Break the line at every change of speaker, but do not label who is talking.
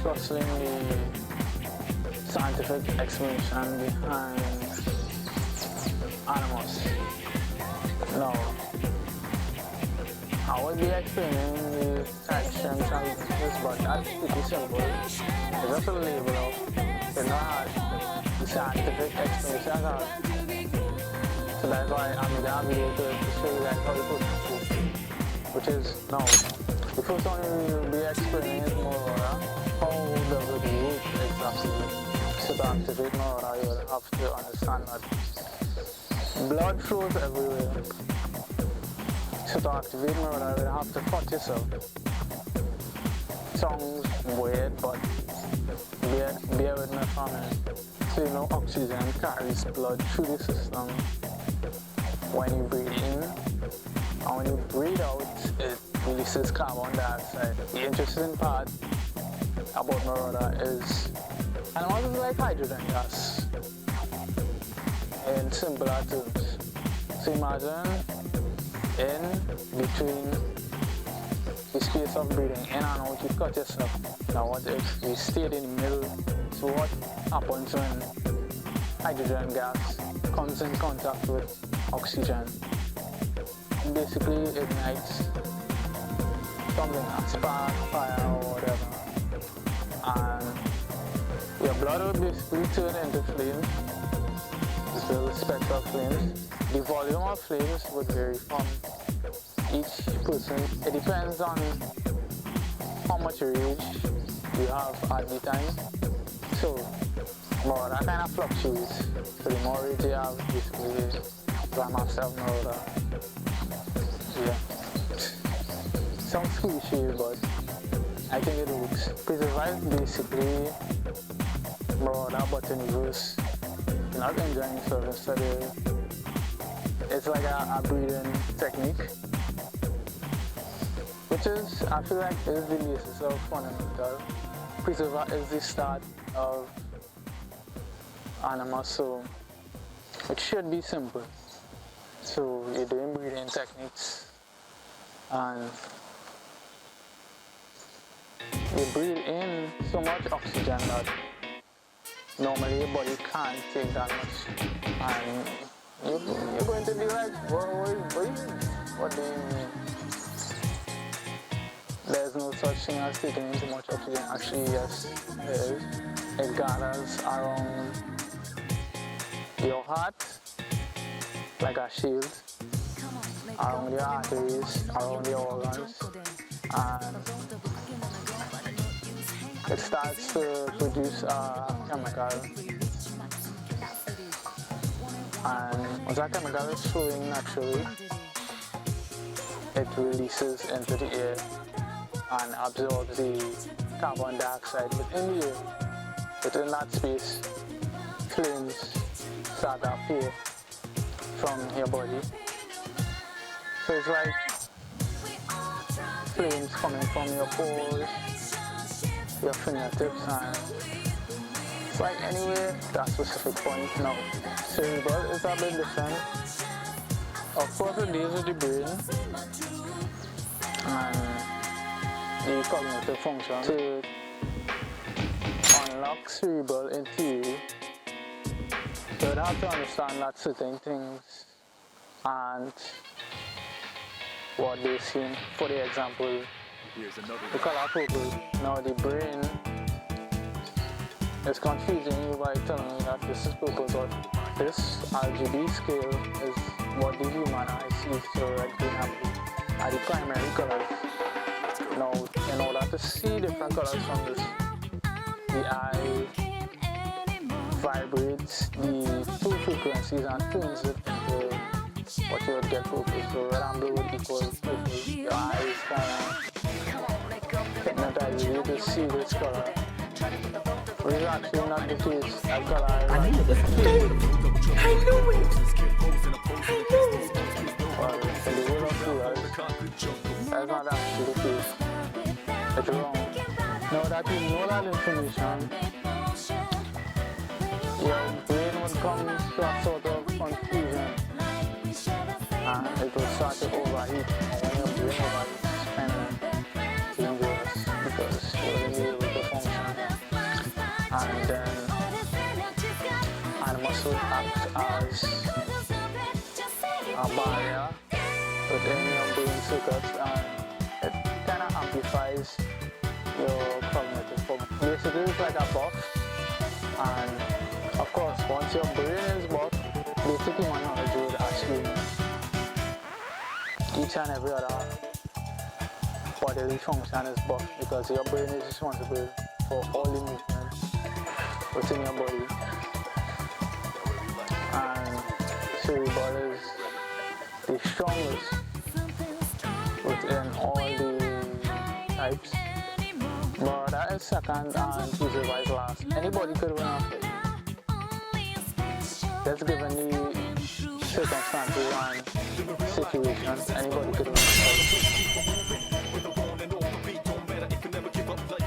discussing the scientific explanation behind Animus. Now, I will be explaining the sections and this, but that's pretty simple. It's just a label of it's not the scientific explanation at all. So that's why I'm going to have a video to show you guys how you put it, which is now. The first one we'll be explaining is Marauder. How does it work exactly? So to activate Marauder, you'll have to understand that blood flows everywhere. So to activate Marauder, you'll have to cut yourself. Sounds weird, but bear with me for a minute. So you know oxygen carries blood through the system when you breathe in, and when you breathe out, it releases carbon dioxide. The interesting part about Marauder is Animus is like hydrogen gas in simpler terms. So imagine in between the space of breathing in and out, you cut yourself. Now what if you stayed in the middle? So what happens when hydrogen gas comes in contact with oxygen? It basically ignites something, a spark, fire or whatever, and your blood will basically turn into flames. This little speck of flames. The volume of flames would vary from each person. It depends on how much rage you have at the time. So, Marauder kind of fluctuates. So the more rage you have, basically, by myself, Marauder. Yeah. Sounds cliche, but I think it works. Preserve basically Marauder, but in reverse. You're not enjoying yourself instead of, it's like a breathing technique, which is, I feel like, is the basis of fundamental. Preserve is the start of Animus, so it should be simple. So you're doing breathing techniques, and you breathe in so much oxygen that normally your body can't take that much, and you're going to be like, what do you mean? There's no such thing as taking in too much oxygen. Actually, yes, there is. It gathers around your heart like a shield, around your arteries, around your organs, and it starts to produce a chemical, and once that chemical is flowing naturally, it releases into the air and absorbs the carbon dioxide within the air. Within that space, flames start to appear from your body. So it's like flames coming from your pores, your fingertips, and it's like anywhere that specific point. Now, cerebral is a bit different. Of course, it deals with the brain and the cognitive function. To unlock cerebral in theory, you would have to understand that certain things and what they seem. For the example, the color purple. Now the brain is confusing you by telling you that this is purple, but this RGB scale is what the human eye sees. So red, green, and blue are the primary colors. Now, in order to see different colors from this, the eye vibrates the two frequencies and turns it into what you would get purple. So red and blue would equal purple. Your eyes kind of hypnotize you to see this color. Which is actually not the case. That color
I knew it. I knew it.
Well, in the world of colors, that's not actually the case. It's wrong. Now that you know that information, your brain would come to a sort of confusion and it will start to overheat. And when your brain overheats, it's kind of dangerous because you won't be able to function. in your brain circuits, and it kind of amplifies your cognitive function. Basically, it's like a buff, and of course, once your brain is buff, basic human knowledge would actually each and every other bodily function is buff because your brain is responsible for all the movements within your body, and cerebral is the strongest within all the types, but that is second and cerebral is last. Anybody could win a fight. That's given the circumstances and situations, anybody could win a fight.